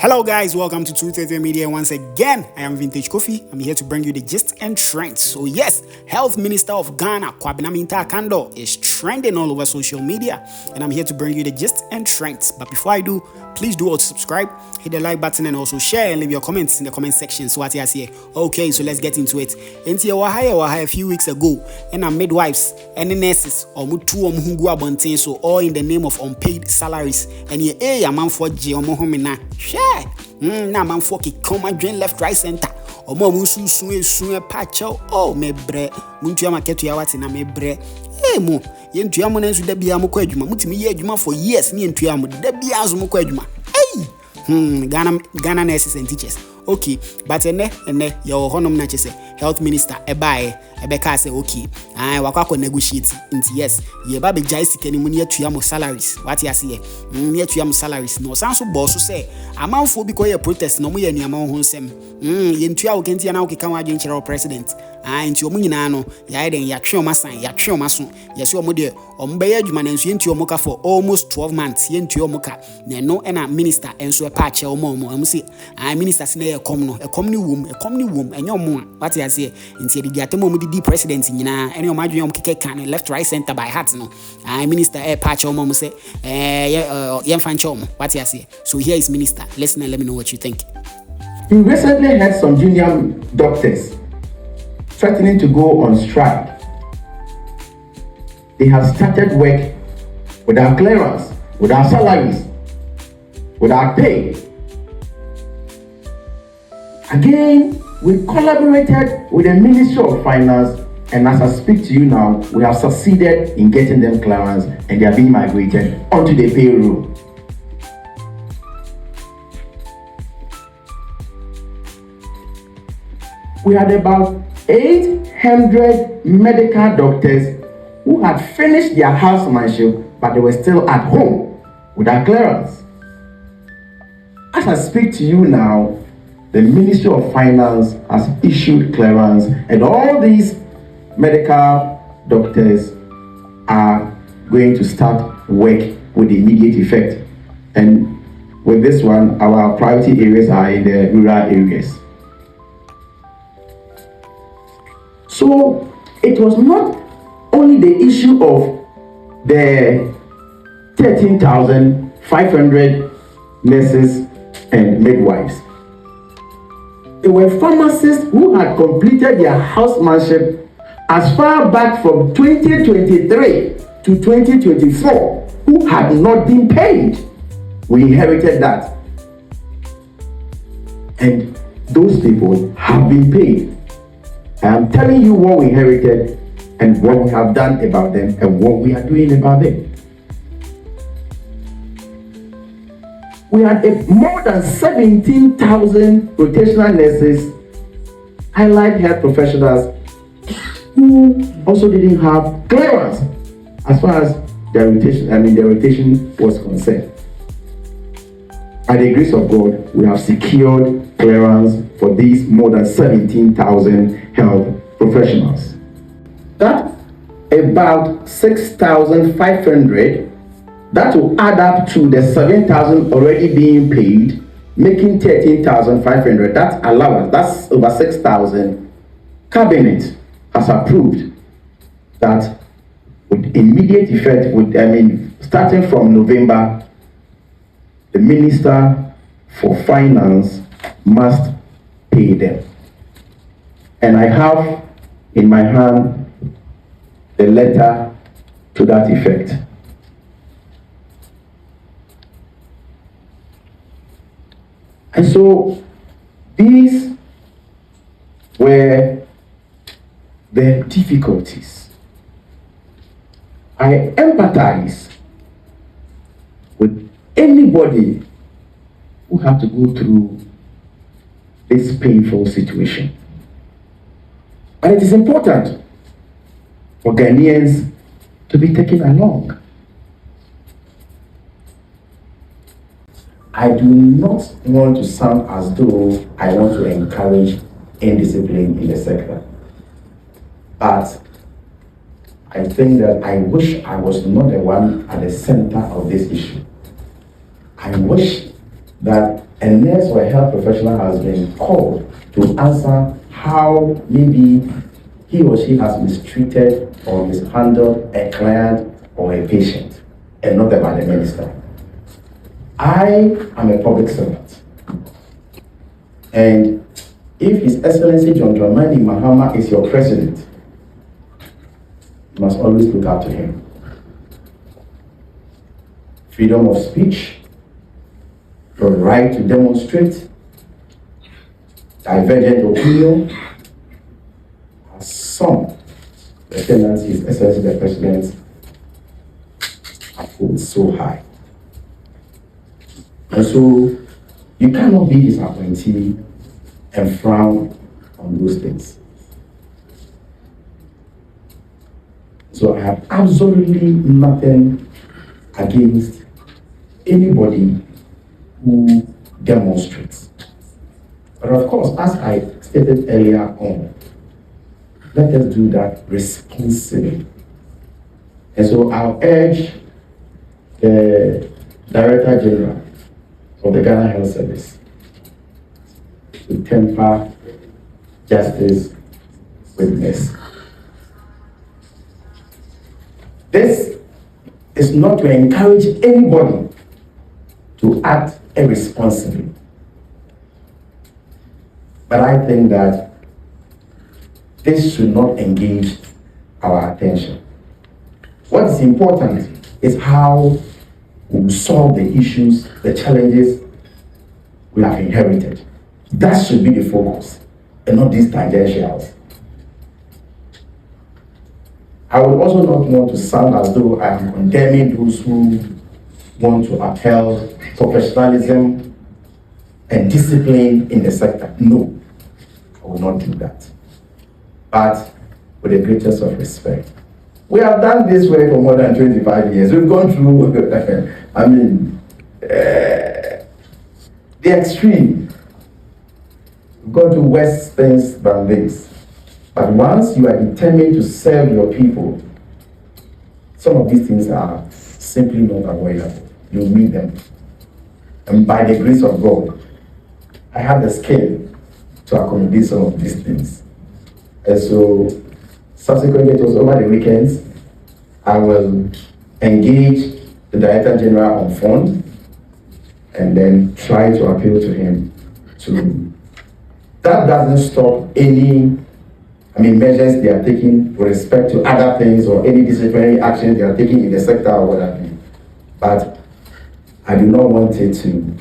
Hello guys, welcome to 233 Media once again. I am Vintage Kofi. I'm here to bring you the gist and trends. So yes, Health Minister of Ghana, Hon.Akandoh, is trending all over social media, and I'm here to bring you the gist and trends. But before I do, please do also subscribe, hit the like button, and also share and leave your comments in the comment section. So what you say? Okay, so let's get into it. A few weeks ago, and our midwives and the nurses so all in the name of unpaid salaries. And a man for share. Na man for come and drain left, right, center. Or more soon patch. Oh, me bre. Muntu market to your na me bre. Hey, mo. Yen to yamonens with the biamu queduma. Mutimi yeduma for years. Ni and tuamu. The biazumu queduma. Hey. Ghana nurses and teachers. Okay, but ene your Hon.Akandoh say health minister ebeka say okay. Wakwa negotiate into yes. Ye ba be jai sikeni mu ne atua mo salaries. What you say? Ne atua mo salaries. No sanso boss say amanfo because ye protest no mo ye niama ho nsem. Ye ntua wo kenti na wo keka wa adwen kire president. Nti omu nyina no ya den ya twe o masan ya twe o maso. Ye se omu de omu be ye adwuma na nso ye ntua omu ka for almost 12 months. Ye ntua omu ka. Na no na minister enso e pa che omu say minister se come no, a community womb, and your mom. What I say, in the Gatamo di president in any of my dream can left, right, center by heart. No, I minister a patch or mom say, young fan chom. What I say. So here is minister. Listen and let me know what you think. We recently had some junior doctors threatening to go on strike. They have started work without clearance, without salaries, without pay. Again, we collaborated with the Ministry of Finance, and as I speak to you now, we have succeeded in getting them clearance and they are being migrated onto the payroll. We had about 800 medical doctors who had finished their housemanship, but they were still at home without clearance. As I speak to you now, the Ministry of Finance has issued clearance, and all these medical doctors are going to start work with immediate effect. And with this one, our priority areas are in the rural areas. So it was not only the issue of the 13,500 nurses and midwives. There were pharmacists who had completed their housemanship as far back from 2023 to 2024 who had not been paid. We inherited that. And those people have been paid. I am telling you what we inherited and what we have done about them and what we are doing about them. We had more than 17,000 rotational nurses, allied health professionals who also didn't have clearance as far as their rotation was concerned. By the grace of God, we have secured clearance for these more than 17,000 health professionals. That about 6,500. That will add up to the 7,000 already being paid, making 13,500. That's allowance. That's over 6,000. Cabinet has approved that with immediate effect, starting from November, the Minister for Finance must pay them. And I have in my hand the letter to that effect. And so these were the difficulties. I empathize with anybody who had to go through this painful situation. And it is important for Ghanaians to be taken along. I do not want to sound as though I want to encourage indiscipline in the sector. But I think that I wish I was not the one at the center of this issue. I wish that a nurse or a health professional has been called to answer how maybe he or she has mistreated or mishandled a client or a patient, and not about the minister. I am a public servant, and if His Excellency John Dramani Mahama is your president, you must always look up to him. Freedom of speech, your right to demonstrate, divergent opinion, as some lieutenants, His Excellency the President, upholds so high. And so you cannot be his appointee and frown on those things. So I have absolutely nothing against anybody who demonstrates. But of course, as I stated earlier on, let us do that responsibly. And so I'll urge the Director General of the Ghana Health Service to temper justice with mercy. This is not to encourage anybody to act irresponsibly. But I think that this should not engage our attention. What is important is how we solve the issues, the challenges we have inherited. That should be the focus, and not these tangentials. I would also not want to sound as though I am condemning those who want to upheld professionalism and discipline in the sector. No, I will not do that. But with the greatest of respect. We have done this work for more than 25 years. We've gone through, the extreme. We've gone through worse things than this. But once you are determined to serve your people, some of these things are simply not avoidable. You meet them. And by the grace of God, I have the skill to accommodate some of these things. And so, subsequently, it was over the weekends, I will engage the Director General on phone and then try to appeal to him to. That doesn't stop any measures they are taking with respect to other things or any disciplinary actions they are taking in the sector or what have you. But I do not want it to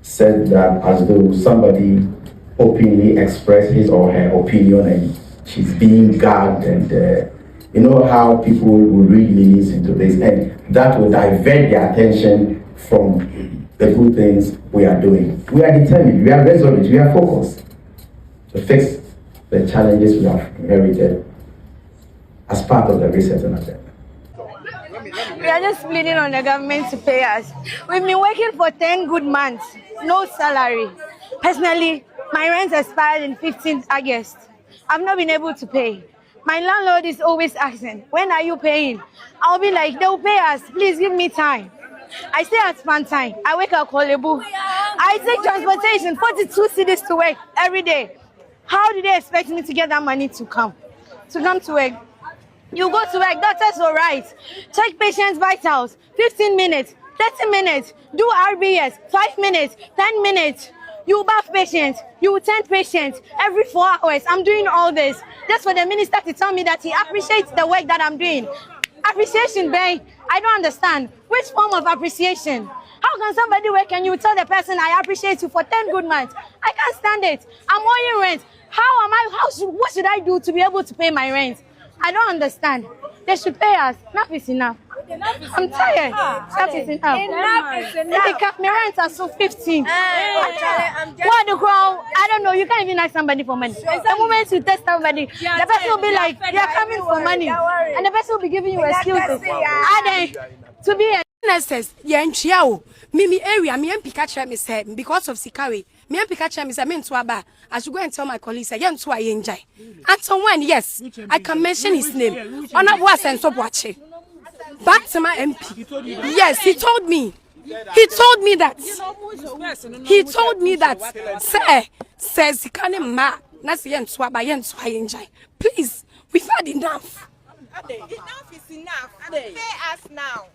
set that as though somebody openly expressed his or her opinion and she's being gagged, and you know how people will read meanings into this, and that will divert their attention from the good things we are doing. We are determined, we are resolute, we are focused to fix the challenges we have inherited as part of the resettlement agenda. We are just pleading on the government to pay us. We've been working for 10 good months, no salary. Personally, my rent expired in 15th August. I've not been able to pay. My landlord is always asking, when are you paying? I'll be like, they'll pay us, please give me time. I stay at Spantine. I wake up Kolebu. I take transportation, 42 cities to work every day. How do they expect me to get that money to come to work? You go to work, doctors will write, check patients' vitals, 15 minutes, 30 minutes, do RBS, 5 minutes, 10 minutes. You bath patients, you tend patients every 4 hours. I'm doing all this just for the minister to tell me that he appreciates the work that I'm doing. Appreciation, babe. I don't understand. Which form of appreciation? How can somebody work and you tell the person I appreciate you for 10 good months? I can't stand it. I'm owing rent. What should I do to be able to pay my rent? I don't understand. They should pay us. Enough is enough. I'm tired. Enough is enough. Enough is enough. They kept me rent at 15. What the crowd? I don't know. You can't even ask somebody for money. The moment you test somebody, the person will be like, "They are coming for money," and the person will be giving you excuses. And then to be a nurses, yeah, Mimi area, me and Pikachu me say because of Sikawe. Me and Pikachu me say me to Aba. I should go and tell my colleagues again to I enjoy. And so when yes, I can mention his name. On a was and stop watching. Back to my MP. Yes, he told me He told me that. He told me that. Sir, says he can't ma. Please, we've had enough. Enough is enough. Pay us now.